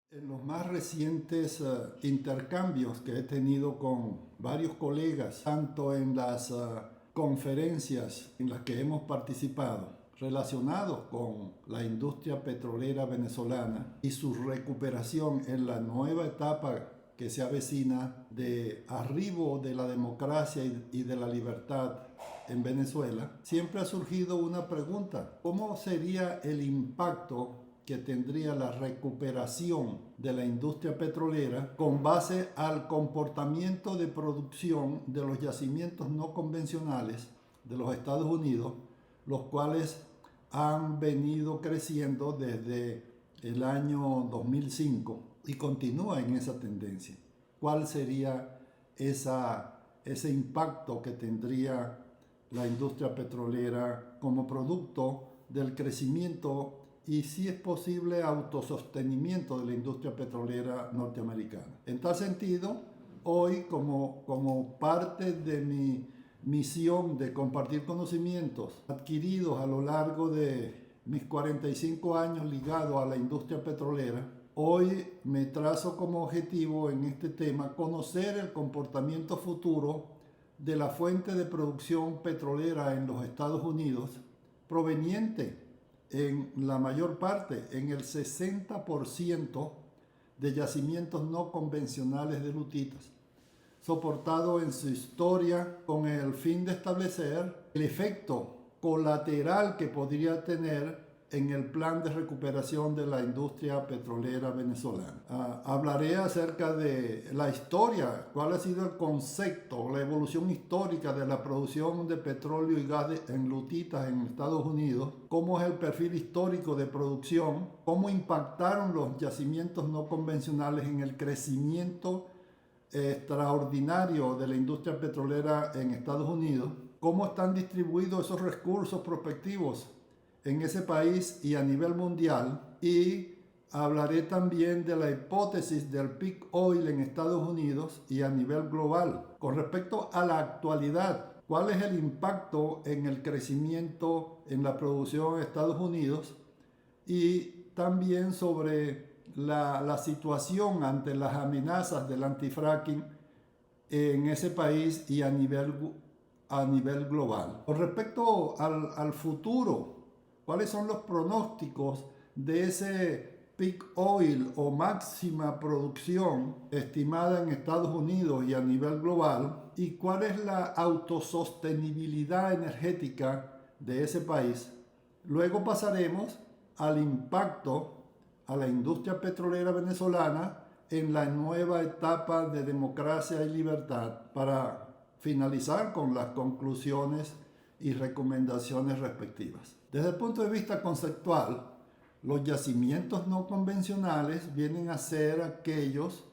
En los más recientes intercambios que he tenido con varios colegas, tanto en las conferencias en las que hemos participado, relacionados con la industria petrolera venezolana y su recuperación en la nueva etapa que se avecina de arribo de la democracia y de la libertad en Venezuela, siempre ha surgido una pregunta: ¿cómo sería el impacto que tendría la recuperación de la industria petrolera con base al comportamiento de producción de los yacimientos no convencionales de los Estados Unidos, los cuales han venido creciendo desde el año 2005 y continúa en esa tendencia? ¿Cuál sería ese impacto que tendría la industria petrolera como producto del crecimiento y, si es posible, autosostenimiento de la industria petrolera norteamericana? En tal sentido, hoy, como parte de mi misión de compartir conocimientos adquiridos a lo largo de mis 45 años ligados a la industria petrolera, hoy me trazo como objetivo en este tema conocer el comportamiento futuro de la fuente de producción petrolera en los Estados Unidos, proveniente en la mayor parte, en el 60%, de yacimientos no convencionales de lutitas, soportado en su historia con el fin de establecer el efecto colateral que podría tener en el plan de recuperación de la industria petrolera venezolana. Hablaré acerca de la historia, cuál ha sido el concepto, la evolución histórica de la producción de petróleo y gas en lutitas en Estados Unidos, cómo es el perfil histórico de producción, cómo impactaron los yacimientos no convencionales en el crecimiento extraordinario de la industria petrolera en Estados Unidos, cómo están distribuidos esos recursos prospectivos en ese país y a nivel mundial, y hablaré también de la hipótesis del peak oil en Estados Unidos y a nivel global. Con respecto a la actualidad, ¿cuál es el impacto en el crecimiento en la producción en Estados Unidos? Y también sobre la situación ante las amenazas del antifracking en ese país y a nivel global. Con respecto al futuro, ¿cuáles son los pronósticos de ese peak oil o máxima producción estimada en Estados Unidos y a nivel global? ¿Y cuál es la autosostenibilidad energética de ese país? Luego pasaremos al impacto a la industria petrolera venezolana en la nueva etapa de democracia y libertad, para finalizar con las conclusiones y recomendaciones respectivas. Desde el punto de vista conceptual, los yacimientos no convencionales vienen a ser aquellos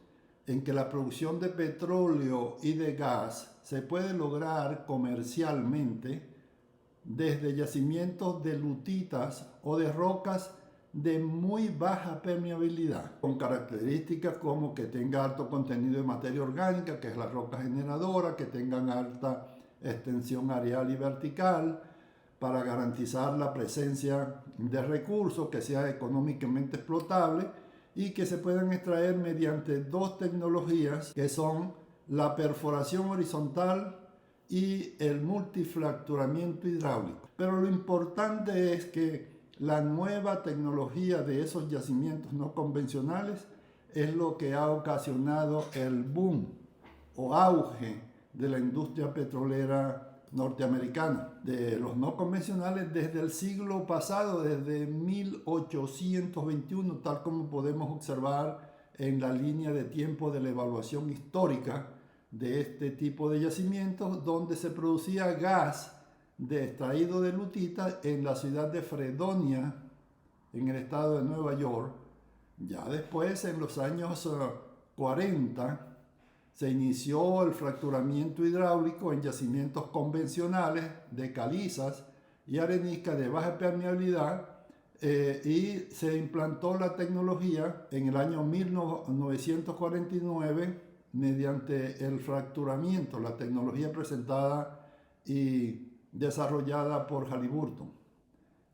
en que la producción de petróleo y de gas se puede lograr comercialmente desde yacimientos de lutitas o de rocas de muy baja permeabilidad, con características como que tenga alto contenido de materia orgánica, que es la roca generadora, que tengan alta extensión areal y vertical, para garantizar la presencia de recursos, que sea económicamente explotable y que se puedan extraer mediante dos tecnologías, que son la perforación horizontal y el multifracturamiento hidráulico. Pero lo importante es que la nueva tecnología de esos yacimientos no convencionales es lo que ha ocasionado el boom o auge de la industria petrolera norteamericana. De los no convencionales desde el siglo pasado, desde 1821, tal como podemos observar en la línea de tiempo de la evaluación histórica de este tipo de yacimientos, donde se producía gas extraído de lutita en la ciudad de Fredonia, en el estado de Nueva York. Ya después, en los años 40, se inició el fracturamiento hidráulico en yacimientos convencionales de calizas y arenisca de baja permeabilidad, y se implantó la tecnología en el año 1949 mediante el fracturamiento, la tecnología presentada y desarrollada por Halliburton.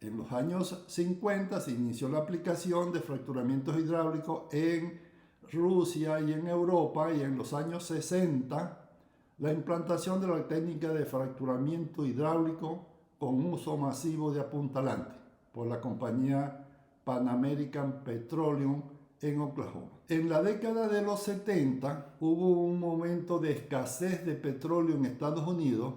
En los años 50 se inició la aplicación de fracturamientos hidráulicos en Rusia y en Europa, y en los años 60 la implantación de la técnica de fracturamiento hidráulico con uso masivo de apuntalante por la compañía Pan American Petroleum en Oklahoma. En la década de los 70 hubo un momento de escasez de petróleo en Estados Unidos,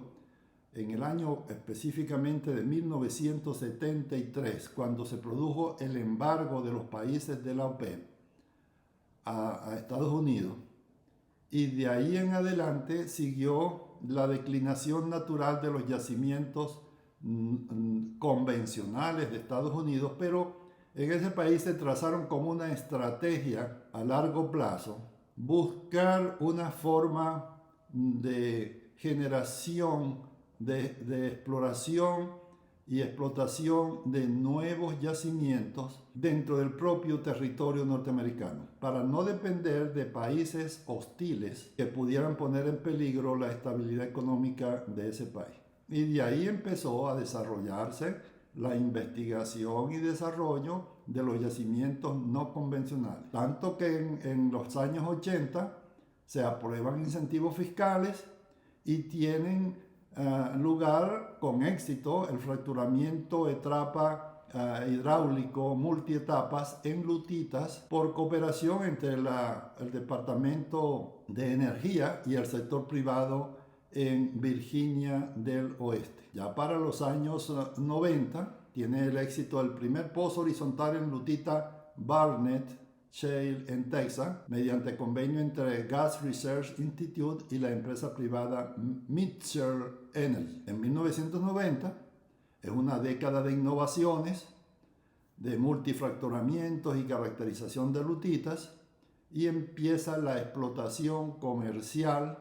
en el año específicamente de 1973, cuando se produjo el embargo de los países de la OPEP a Estados Unidos, y de ahí en adelante siguió la declinación natural de los yacimientos convencionales de Estados Unidos, pero en ese país se trazaron como una estrategia a largo plazo buscar una forma de generación, de exploración y explotación de nuevos yacimientos dentro del propio territorio norteamericano, para no depender de países hostiles que pudieran poner en peligro la estabilidad económica de ese país. Y de ahí empezó a desarrollarse la investigación y desarrollo de los yacimientos no convencionales. Tanto que en los años 80 se aprueban incentivos fiscales y tienen lugar con éxito el fracturamiento de trapa hidráulico multietapas en lutitas por cooperación entre el Departamento de Energía y el sector privado en Virginia del Oeste. Ya para los años 90 tiene el éxito el primer pozo horizontal en lutita Barnett Shale en Texas, mediante convenio entre Gas Research Institute y la empresa privada Mitscher Energy. En 1990 es una década de innovaciones, de multifracturamientos y caracterización de lutitas, y empieza la explotación comercial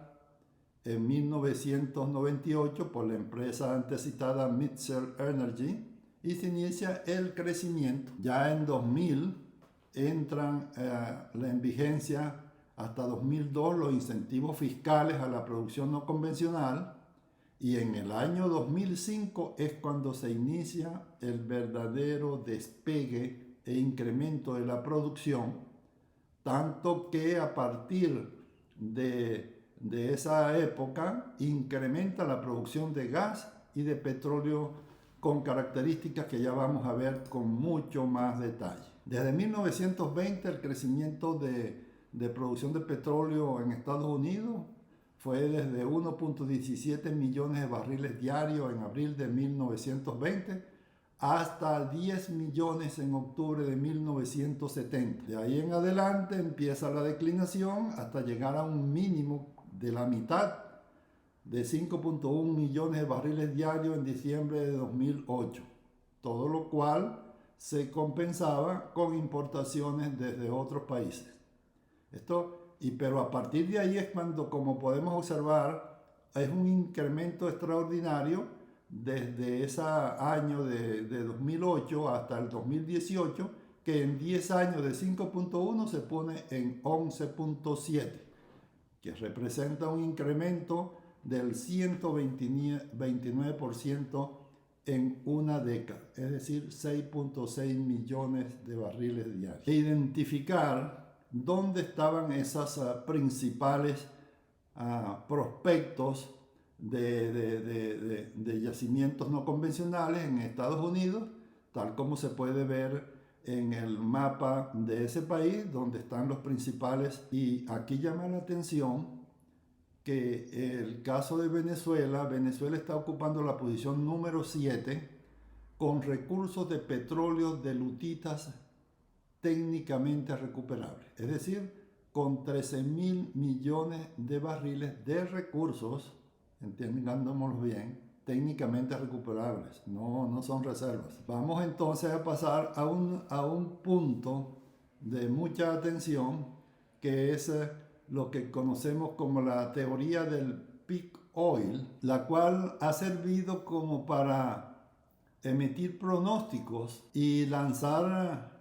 en 1998 por la empresa antecitada Mitscher Energy, y se inicia el crecimiento. Ya en 2000 entran en vigencia hasta 2002 los incentivos fiscales a la producción no convencional, y en el año 2005 es cuando se inicia el verdadero despegue e incremento de la producción, tanto que a partir de esa época incrementa la producción de gas y de petróleo con características que ya vamos a ver con mucho más detalle. Desde 1920 el crecimiento de producción de petróleo en Estados Unidos fue desde 1.17 millones de barriles diarios en abril de 1920 hasta 10 millones en octubre de 1970. De ahí en adelante empieza la declinación hasta llegar a un mínimo de la mitad, de 5.1 millones de barriles diarios en diciembre de 2008, todo lo cual se compensaba con importaciones desde otros países. Pero a partir de ahí es cuando, como podemos observar, es un incremento extraordinario desde ese año de 2008 hasta el 2018, que en 10 años de 5.1 se pone en 11.7, que representa un incremento del 129% en una década, es decir, 6.6 millones de barriles diarios. E identificar dónde estaban esas principales prospectos de yacimientos no convencionales en Estados Unidos, tal como se puede ver en el mapa de ese país, donde están los principales. Y aquí llama la atención que el caso de Venezuela está ocupando la posición número 7 con recursos de petróleo de lutitas técnicamente recuperables, es decir, con 13.000 millones de barriles de recursos, entendámoslo bien, técnicamente recuperables, no son reservas. Vamos entonces a pasar a un punto de mucha atención, que es lo que conocemos como la teoría del peak oil, la cual ha servido como para emitir pronósticos y lanzar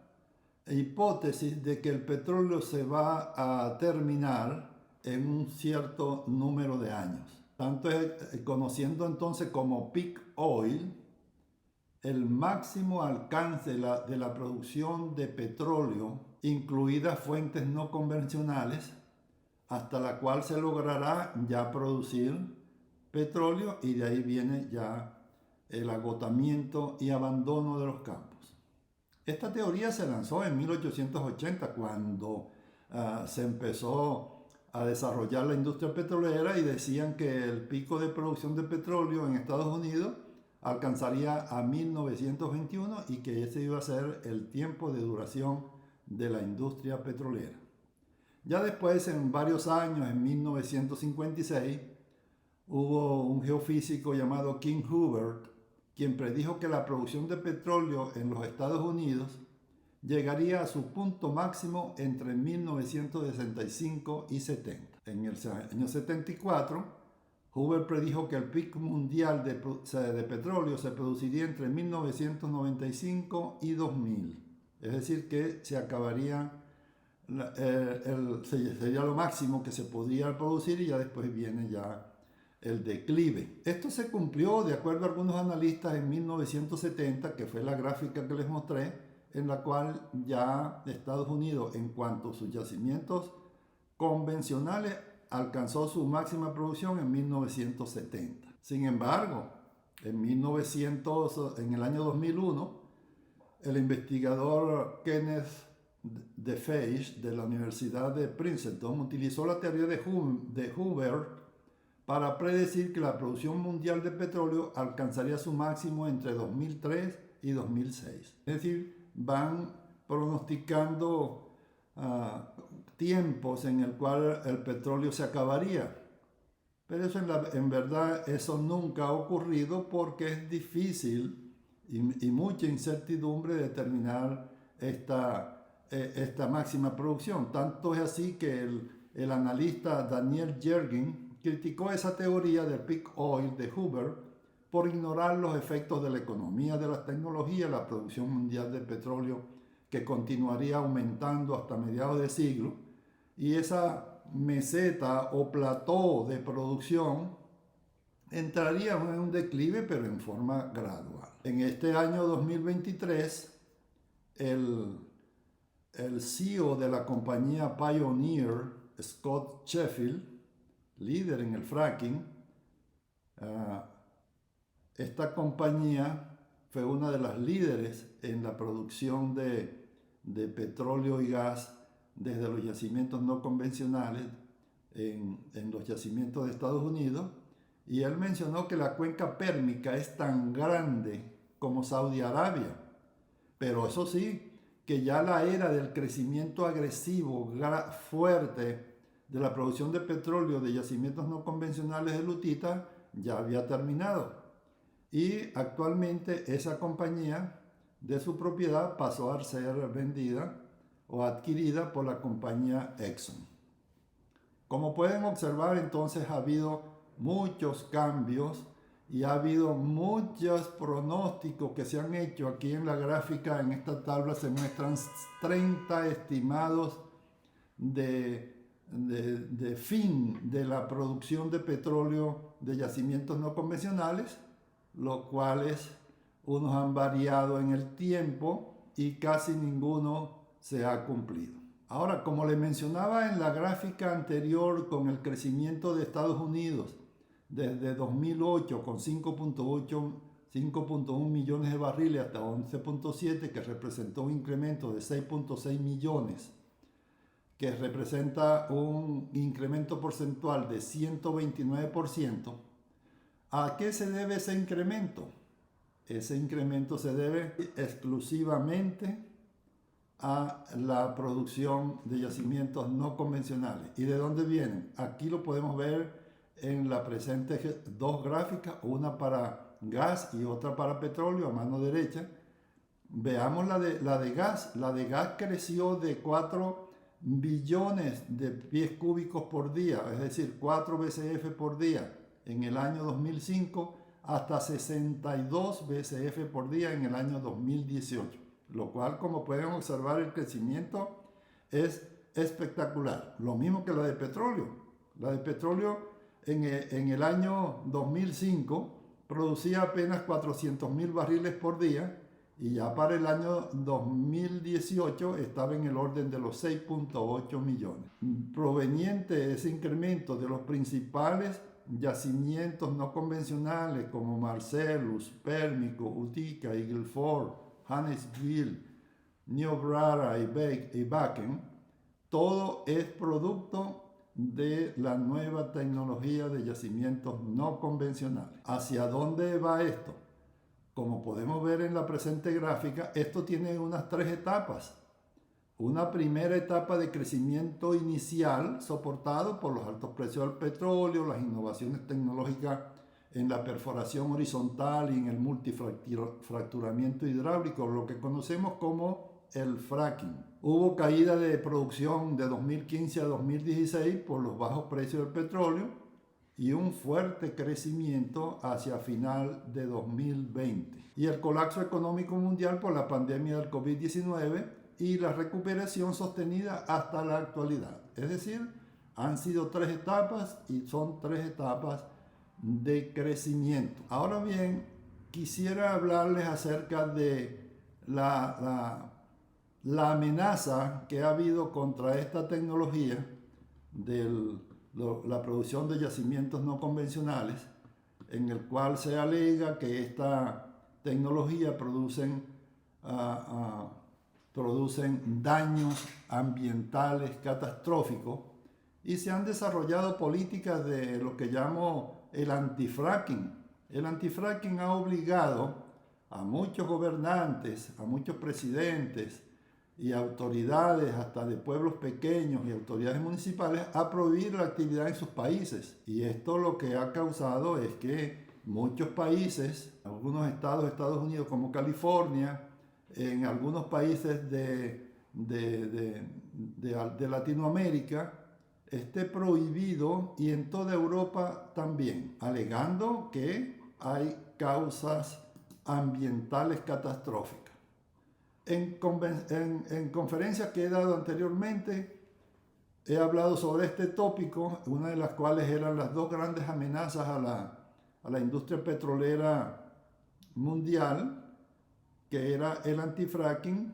hipótesis de que el petróleo se va a terminar en un cierto número de años. Tanto es conociendo entonces como peak oil el máximo alcance de la producción de petróleo, incluidas fuentes no convencionales, hasta la cual se logrará ya producir petróleo, y de ahí viene ya el agotamiento y abandono de los campos. Esta teoría se lanzó en 1880 cuando se empezó a desarrollar la industria petrolera, y decían que el pico de producción de petróleo en Estados Unidos alcanzaría a 1921 y que ese iba a ser el tiempo de duración de la industria petrolera. Ya después, en varios años, en 1956, hubo un geofísico llamado King Hubert, quien predijo que la producción de petróleo en los Estados Unidos llegaría a su punto máximo entre 1965 y 70. En el año 74, Hubert predijo que el pico mundial de petróleo se produciría entre 1995 y 2000. Es decir, que se acabaría, sería lo máximo que se podría producir, y ya después viene ya el declive. Esto se cumplió, de acuerdo a algunos analistas, en 1970, que fue la gráfica que les mostré, en la cual ya Estados Unidos, en cuanto a sus yacimientos convencionales, alcanzó su máxima producción en 1970. Sin embargo, en el año 2001, el investigador Kenneth DeFage de la Universidad de Princeton utilizó la teoría de Hubert para predecir que la producción mundial de petróleo alcanzaría su máximo entre 2003 y 2006. Es decir, van pronosticando tiempos en el cual el petróleo se acabaría. Pero eso en verdad eso nunca ha ocurrido, porque es difícil y mucha incertidumbre determinar esta máxima producción. Tanto es así que el analista Daniel Yergin criticó esa teoría del peak oil de Hubert por ignorar los efectos de la economía, de la tecnología, la producción mundial de petróleo, que continuaría aumentando hasta mediados de siglo, y esa meseta o plató de producción entraría en un declive, pero en forma gradual. En este año 2023, el CEO de la compañía Pioneer, Scott Sheffield, líder en el fracking, esta compañía fue una de las líderes en la producción de petróleo y gas desde los yacimientos no convencionales en los yacimientos de Estados Unidos, y él mencionó que la cuenca pérmica es tan grande como Saudi Arabia, pero eso sí, que ya la era del crecimiento agresivo, fuerte, de la producción de petróleo de yacimientos no convencionales de lutita ya había terminado, y actualmente esa compañía, de su propiedad, pasó a ser vendida o adquirida por la compañía Exxon. Como pueden observar, entonces ha habido muchos cambios y ha habido muchos pronósticos que se han hecho. Aquí en la gráfica, en esta tabla, se muestran 30 estimados de fin de la producción de petróleo de yacimientos no convencionales, los cuales unos han variado en el tiempo y casi ninguno se ha cumplido. Ahora, como les mencionaba en la gráfica anterior, con el crecimiento de Estados Unidos desde 2008 con 5.1 millones de barriles hasta 11.7, que representó un incremento de 6.6 millones, que representa un incremento porcentual de 129%. ¿A qué se debe ese incremento? Ese incremento se debe exclusivamente a la producción de yacimientos no convencionales. ¿Y de dónde vienen? Aquí lo podemos ver en la presente dos gráficas, una para gas y otra para petróleo, a mano derecha. Veamos la de gas. La de gas creció de 4 billones de pies cúbicos por día, es decir, 4 BCF por día en el año 2005, hasta 62 BCF por día en el año 2018, lo cual, como pueden observar, el crecimiento es espectacular. Lo mismo que la de petróleo. La de petróleo en el año 2005 producía apenas 400.000 barriles por día y ya para el año 2018 estaba en el orden de los 6.8 millones. Proveniente de ese incremento de los principales yacimientos no convencionales como Marcellus, Pérmico, Utica, Eagle Ford, Huntersville, Niobrara y Bakken, todo es producto de la nueva tecnología de yacimientos no convencionales. ¿Hacia dónde va esto? Como podemos ver en la presente gráfica, esto tiene unas 3 etapas. Una primera etapa de crecimiento inicial soportado por los altos precios del petróleo, las innovaciones tecnológicas en la perforación horizontal y en el multifracturamiento hidráulico, lo que conocemos como el fracking. Hubo caída de producción de 2015 a 2016 por los bajos precios del petróleo y un fuerte crecimiento hacia final de 2020. Y el colapso económico mundial por la pandemia del COVID-19 y la recuperación sostenida hasta la actualidad. Es decir, han sido 3 etapas y son 3 etapas de crecimiento. Ahora bien, quisiera hablarles acerca de la amenaza que ha habido contra esta tecnología de la producción de yacimientos no convencionales, en el cual se alega que esta tecnología producen daños ambientales catastróficos y se han desarrollado políticas de lo que llamo el antifracking. El antifracking ha obligado a muchos gobernantes, a muchos presidentes y autoridades hasta de pueblos pequeños y autoridades municipales a prohibir la actividad en sus países. Y esto lo que ha causado es que muchos países, algunos estados de Estados Unidos como California, en algunos países de Latinoamérica, esté prohibido y en toda Europa también, alegando que hay causas ambientales catastróficas. En conferencias que he dado anteriormente, he hablado sobre este tópico, una de las cuales eran las 2 grandes amenazas a la industria petrolera mundial, que era el antifracking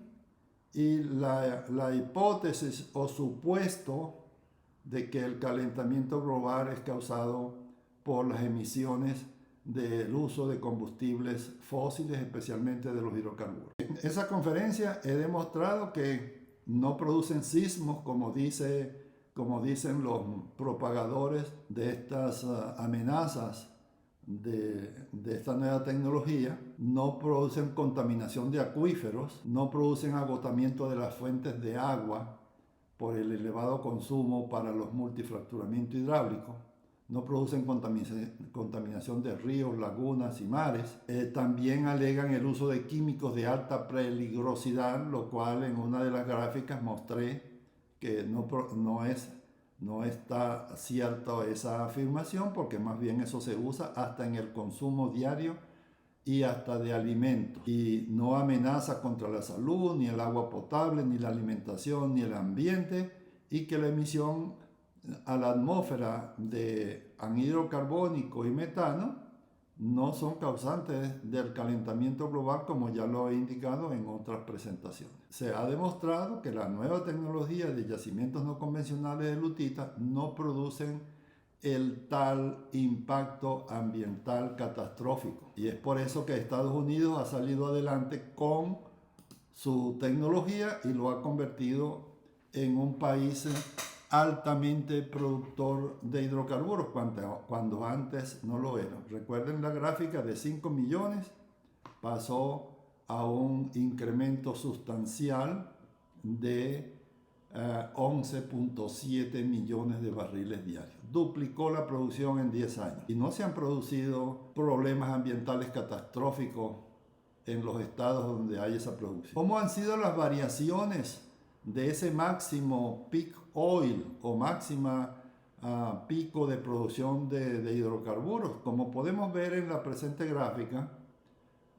y la hipótesis o supuesto de que el calentamiento global es causado por las emisiones del uso de combustibles fósiles, especialmente de los hidrocarburos. En esa conferencia he demostrado que no producen sismos, como dicen los propagadores de estas amenazas de esta nueva tecnología, no producen contaminación de acuíferos, no producen agotamiento de las fuentes de agua por el elevado consumo para los multifracturamientos hidráulicos, no producen contaminación de ríos, lagunas y mares. También alegan el uso de químicos de alta peligrosidad, lo cual en una de las gráficas mostré que no está cierta esa afirmación, porque más bien eso se usa hasta en el consumo diario y hasta de alimentos. Y no amenaza contra la salud, ni el agua potable, ni la alimentación, ni el ambiente, y que la emisión a la atmósfera de anhídrido carbónico y metano no son causantes del calentamiento global, como ya lo he indicado en otras presentaciones. Se ha demostrado que la nueva tecnología de yacimientos no convencionales de lutita no producen el tal impacto ambiental catastrófico. Y es por eso que Estados Unidos ha salido adelante con su tecnología y lo ha convertido en un país altamente productor de hidrocarburos cuando antes no lo era. Recuerden la gráfica de 5 millones, pasó a un incremento sustancial de 11.7 millones de barriles diarios. Duplicó la producción en 10 años. Y no se han producido problemas ambientales catastróficos en los estados donde hay esa producción. ¿Cómo han sido las variaciones de ese máximo peak oil o máxima pico de producción de hidrocarburos? Como podemos ver en la presente gráfica,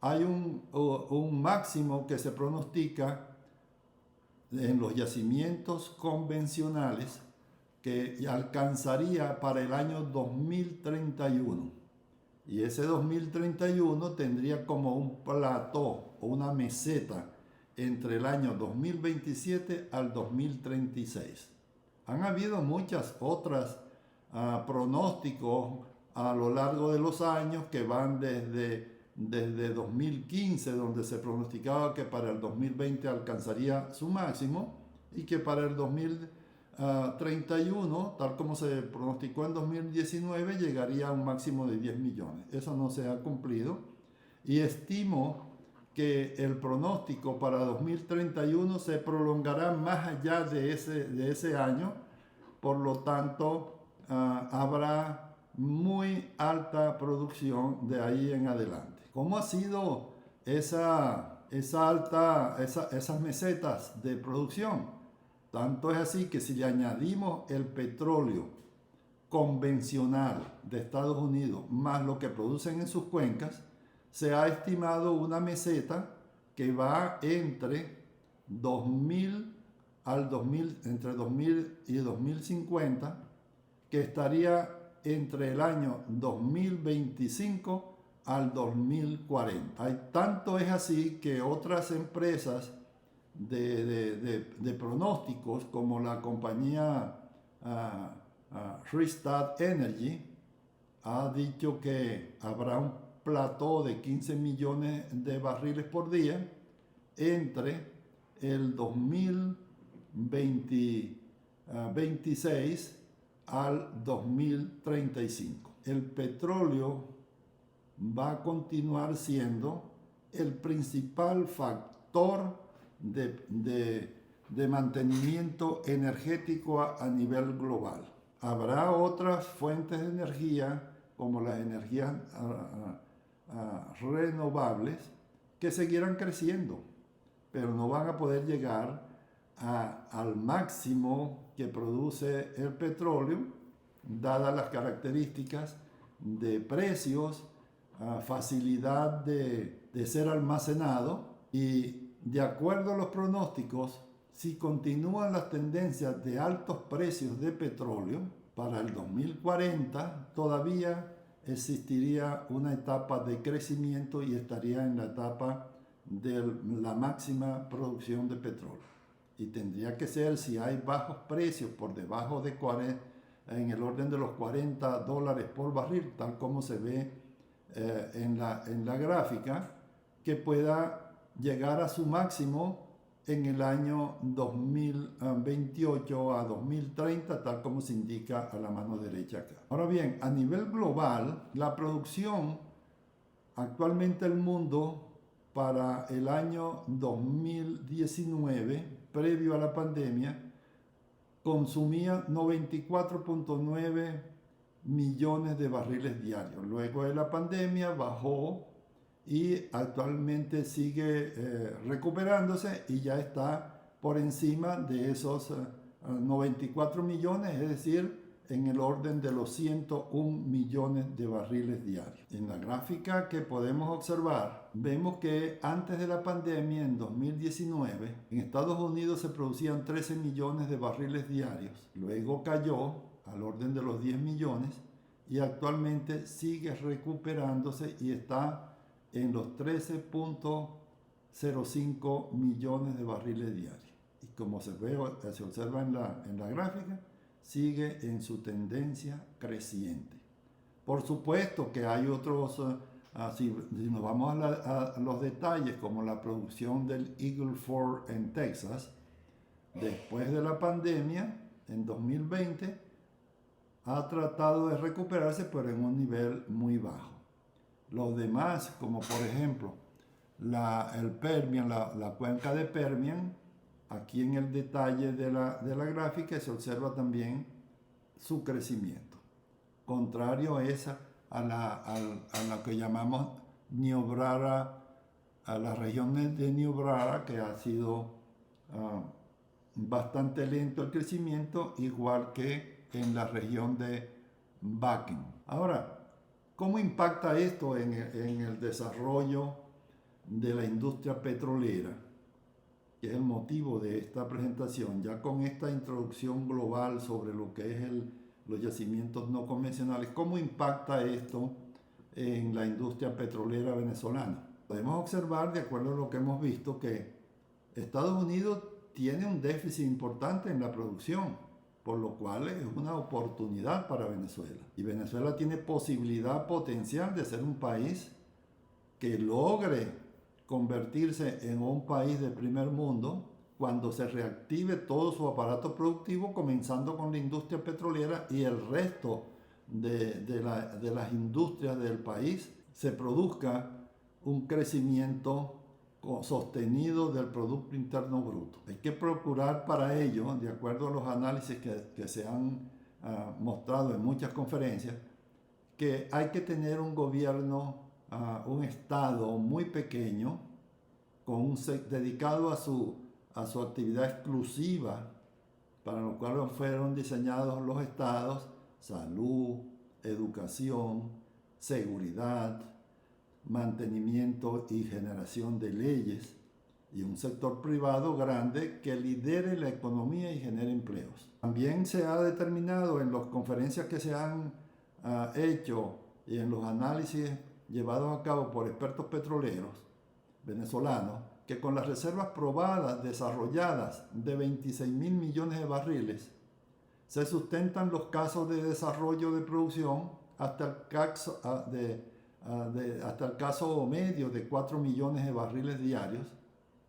hay un máximo que se pronostica en los yacimientos convencionales que alcanzaría para el año 2031. Y ese 2031 tendría como un plató o una meseta entre el año 2027 al 2036. Han habido muchas otras pronósticos a lo largo de los años que van desde 2015, donde se pronosticaba que para el 2020 alcanzaría su máximo y que para el 2031, tal como se pronosticó en 2019, llegaría a un máximo de 10 millones. Eso no se ha cumplido y estimo que el pronóstico para 2031 se prolongará más allá de ese año, por lo tanto habrá muy alta producción de ahí en adelante. ¿Cómo ha sido esas mesetas de producción? Tanto es así que si le añadimos el petróleo convencional de Estados Unidos más lo que producen en sus cuencas, se ha estimado una meseta que va entre 2000 entre 2000 y 2050, que estaría entre el año 2025 al 2040. Tanto es así que otras empresas de pronósticos, como la compañía Rystad Energy, ha dicho que habrá un plató de 15 millones de barriles por día entre el 2026 al 2035. El petróleo va a continuar siendo el principal factor de mantenimiento energético a nivel global. Habrá otras fuentes de energía, como las energías renovables, que seguirán creciendo, pero no van a poder llegar al máximo que produce el petróleo, dadas las características de precios, facilidad de ser almacenado, y de acuerdo a los pronósticos, si continúan las tendencias de altos precios de petróleo, para el 2040 todavía existiría una etapa de crecimiento y estaría en la etapa de la máxima producción de petróleo. Y tendría que ser, si hay bajos precios por debajo de 40, en el orden de los $40 por barril, tal como se ve en la gráfica, que pueda llegar a su máximo en el año 2028 a 2030, tal como se indica a la mano derecha acá. Ahora bien, a nivel global, la producción actualmente el mundo para el año 2019, previo a la pandemia, consumía 94.9 millones de barriles diarios. Luego de la pandemia bajó y actualmente sigue recuperándose y ya está por encima de esos 94 millones, es decir, en el orden de los 101 millones de barriles diarios. En la gráfica que podemos observar, vemos que antes de la pandemia, en 2019, en Estados Unidos se producían 13 millones de barriles diarios. Luego cayó al orden de los 10 millones y actualmente sigue recuperándose y está en los 13.05 millones de barriles diarios. Y como se observa en la gráfica, sigue en su tendencia creciente. Por supuesto que hay otros, si nos vamos a los detalles, como la producción del Eagle Ford en Texas, después de la pandemia, en 2020, ha tratado de recuperarse, pero en un nivel muy bajo. Los demás, como por ejemplo el Permian, la cuenca de Permian, aquí en el detalle de la gráfica se observa también su crecimiento. Contrario a la que llamamos Niobrara, a la región de Niobrara, que ha sido bastante lento el crecimiento, igual que en la región de Bakken. Ahora, ¿cómo impacta esto en el desarrollo de la industria petrolera? Que es el motivo de esta presentación. Ya con esta introducción global sobre lo que es los yacimientos no convencionales, ¿cómo impacta esto en la industria petrolera venezolana. Podemos observar, de acuerdo a lo que hemos visto, que Estados Unidos tiene un déficit importante en la producción, por lo cual es una oportunidad para Venezuela. Y Venezuela tiene posibilidad potencial de ser un país que logre convertirse en un país del primer mundo cuando se reactive todo su aparato productivo, comenzando con la industria petrolera y el resto de las industrias del país, se produzca un crecimiento sostenido del Producto Interno Bruto. Hay que procurar para ello, de acuerdo a los análisis que se han mostrado en muchas conferencias, que hay que tener un gobierno, un Estado muy pequeño, dedicado a su actividad exclusiva, para lo cual fueron diseñados los estados: salud, educación, seguridad, mantenimiento y generación de leyes, y un sector privado grande que lidere la economía y genere empleos. También se ha determinado en las conferencias que se han hecho y en los análisis llevados a cabo por expertos petroleros venezolanos, que con las reservas probadas, desarrolladas de 26.000 millones de barriles, se sustentan los casos de desarrollo de producción hasta el caso medio de 4 millones de barriles diarios,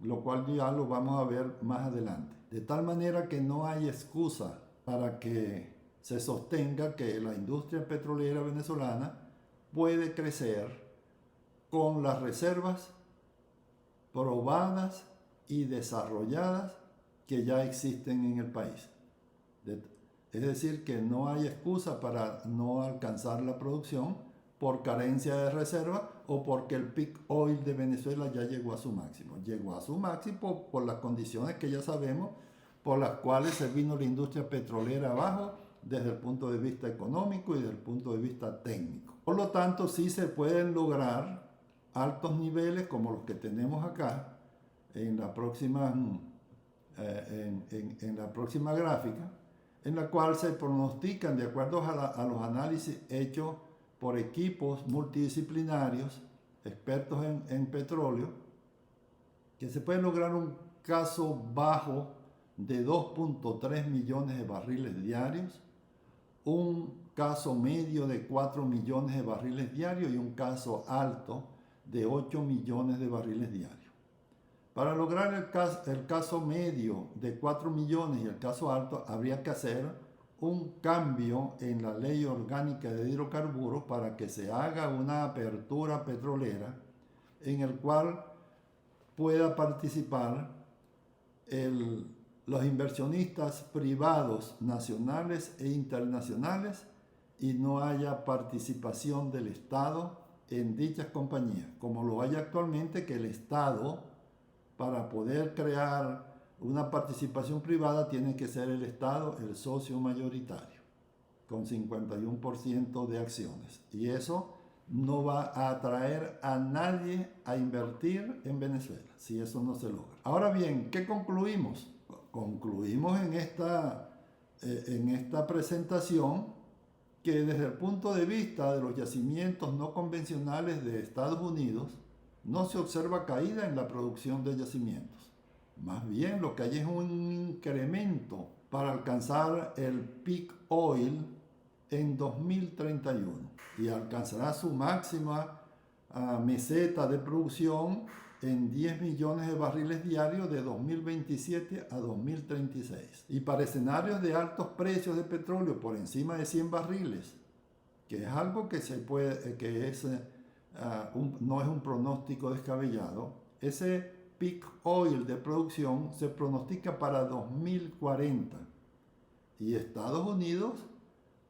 lo cual ya lo vamos a ver más adelante. De tal manera que no hay excusa para que se sostenga que la industria petrolera venezolana puede crecer con las reservas probadas y desarrolladas que ya existen en el país. Es decir, que no hay excusa para no alcanzar la producción por carencia de reserva o porque el peak oil de Venezuela ya llegó a su máximo. Llegó a su máximo por las condiciones que ya sabemos, por las cuales se vino la industria petrolera abajo desde el punto de vista económico y desde el punto de vista técnico. Por lo tanto, sí se pueden lograr altos niveles como los que tenemos acá en la próxima, en la próxima gráfica, en la cual se pronostican, de acuerdo a los análisis hechos por equipos multidisciplinarios, expertos en petróleo, que se puede lograr un caso bajo de 2.3 millones de barriles diarios, un caso medio de 4 millones de barriles diarios y un caso alto de 8 millones de barriles diarios. Para lograr el caso medio de 4 millones y el caso alto, habría que hacer un cambio en la ley orgánica de hidrocarburos para que se haga una apertura petrolera en el cual pueda participar los inversionistas privados nacionales e internacionales y no haya participación del Estado en dichas compañías, como lo hay actualmente, que el Estado, para poder crear una participación privada, tiene que ser el Estado el socio mayoritario, con 51% de acciones. Y eso no va a atraer a nadie a invertir en Venezuela, si eso no se logra. Ahora bien, ¿qué concluimos? Concluimos en esta presentación que desde el punto de vista de los yacimientos no convencionales de Estados Unidos, no se observa caída en la producción de yacimientos. Más bien lo que hay es un incremento para alcanzar el peak oil en 2031 y alcanzará su máxima meseta de producción en 10 millones de barriles diarios de 2027 a 2036. Y para escenarios de altos precios de petróleo por encima de 100 barriles, que es algo que no es un pronóstico descabellado, ese peak oil de producción se pronostica para 2040. Y Estados Unidos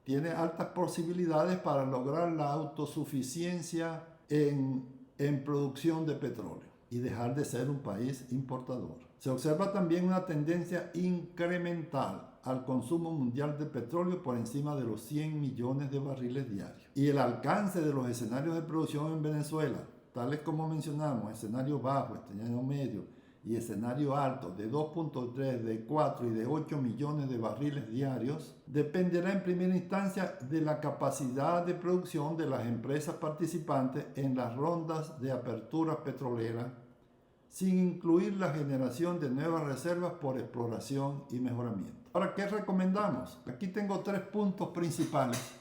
tiene altas posibilidades para lograr la autosuficiencia en producción de petróleo y dejar de ser un país importador. Se observa también una tendencia incremental al consumo mundial de petróleo por encima de los 100 millones de barriles diarios. Y el alcance de los escenarios de producción en Venezuela, tales como mencionamos, escenario bajo, escenario medio y escenario alto de 2.3, de 4 y de 8 millones de barriles diarios, dependerá en primera instancia de la capacidad de producción de las empresas participantes en las rondas de apertura petrolera, sin incluir la generación de nuevas reservas por exploración y mejoramiento. Ahora, ¿qué recomendamos? Aquí tengo 3 puntos principales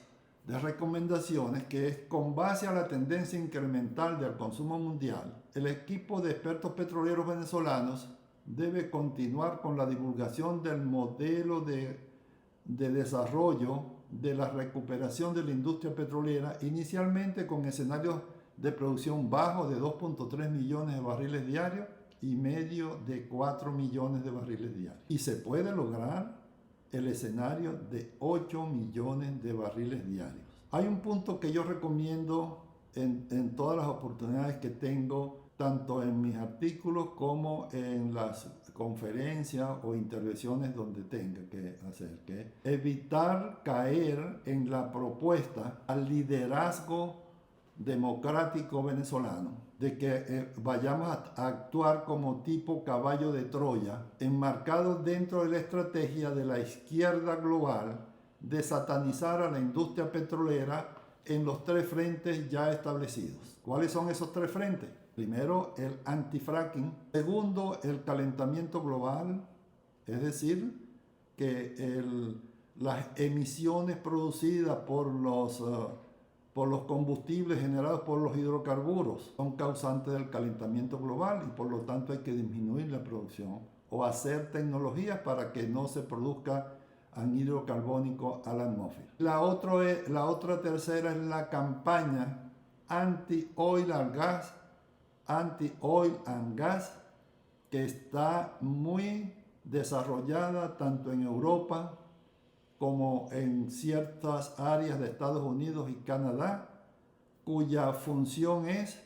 de recomendaciones que es con base a la tendencia incremental del consumo mundial. El equipo de expertos petroleros venezolanos debe continuar con la divulgación del modelo de desarrollo de la recuperación de la industria petrolera, inicialmente con escenarios de producción bajo de 2.3 millones de barriles diarios y medio de 4 millones de barriles diarios. Y se puede lograr el escenario de 8 millones de barriles diarios. Hay un punto que yo recomiendo en todas las oportunidades que tengo, tanto en mis artículos como en las conferencias o intervenciones donde tenga que hacer, que evitar caer en la propuesta al liderazgo democrático venezolano, de que vayamos a actuar como tipo caballo de Troya, enmarcado dentro de la estrategia de la izquierda global de satanizar a la industria petrolera en los 3 frentes ya establecidos. ¿Cuáles son esos 3 frentes? Primero, el antifracking. Segundo, el calentamiento global, es decir, que las emisiones producidas por los combustibles generados por los hidrocarburos son causantes del calentamiento global y por lo tanto hay que disminuir la producción o hacer tecnologías para que no se produzca anhídrido carbónico a la atmósfera. La otra tercera es la campaña anti-oil and gas, que está muy desarrollada tanto en Europa como en ciertas áreas de Estados Unidos y Canadá, cuya función es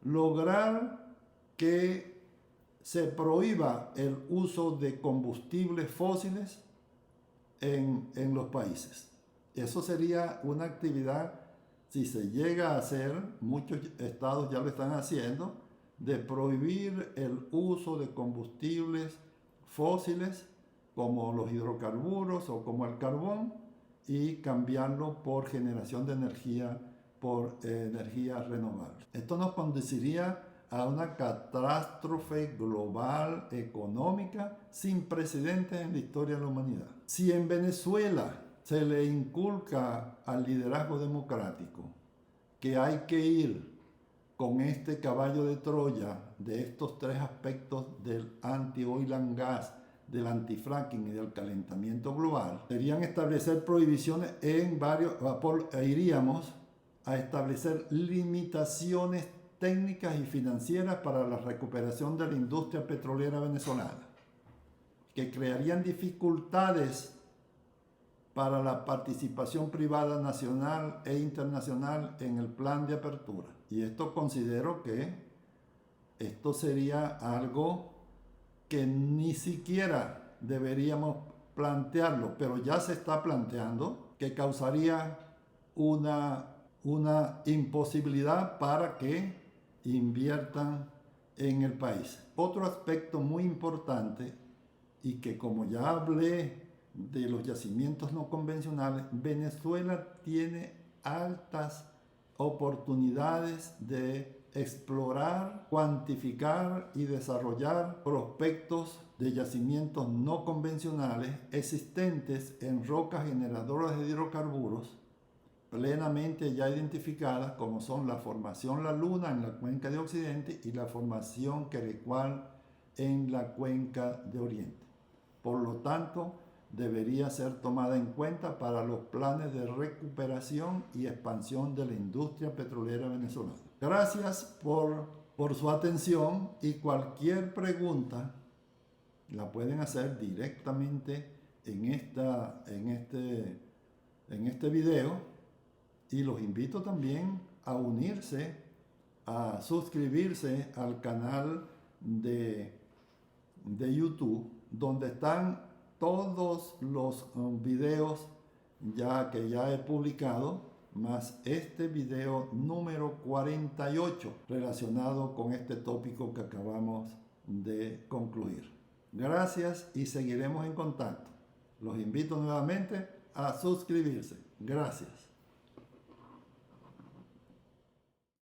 lograr que se prohíba el uso de combustibles fósiles en los países. Eso sería una actividad, si se llega a hacer, muchos estados ya lo están haciendo, de prohibir el uso de combustibles fósiles como los hidrocarburos o como el carbón y cambiarlo por generación de energía por energías renovables. Esto nos conduciría a una catástrofe global económica sin precedentes en la historia de la humanidad. Si en Venezuela se le inculca al liderazgo democrático que hay que ir con este caballo de Troya de estos 3 aspectos del anti-oil and gas, del antifracking y del calentamiento global, serían establecer prohibiciones en varios, iríamos a establecer limitaciones técnicas y financieras para la recuperación de la industria petrolera venezolana, que crearían dificultades para la participación privada nacional e internacional en el plan de apertura. Y esto considero que esto sería algo que ni siquiera deberíamos plantearlo, pero ya se está planteando, que causaría una imposibilidad para que inviertan en el país. Otro aspecto muy importante, y que como ya hablé de los yacimientos no convencionales, Venezuela tiene altas oportunidades de explorar, cuantificar y desarrollar prospectos de yacimientos no convencionales existentes en rocas generadoras de hidrocarburos plenamente ya identificadas, como son la formación La Luna en la cuenca de Occidente y la formación Querecual en la cuenca de Oriente. Por lo tanto, debería ser tomada en cuenta para los planes de recuperación y expansión de la industria petrolera venezolana. Gracias por su atención, y cualquier pregunta la pueden hacer directamente en este video, y los invito también a unirse, a suscribirse al canal de YouTube, donde están todos los videos que ya he publicado, más este video número 48 relacionado con este tópico que acabamos de concluir. Gracias y seguiremos en contacto. Los invito nuevamente a suscribirse. Gracias.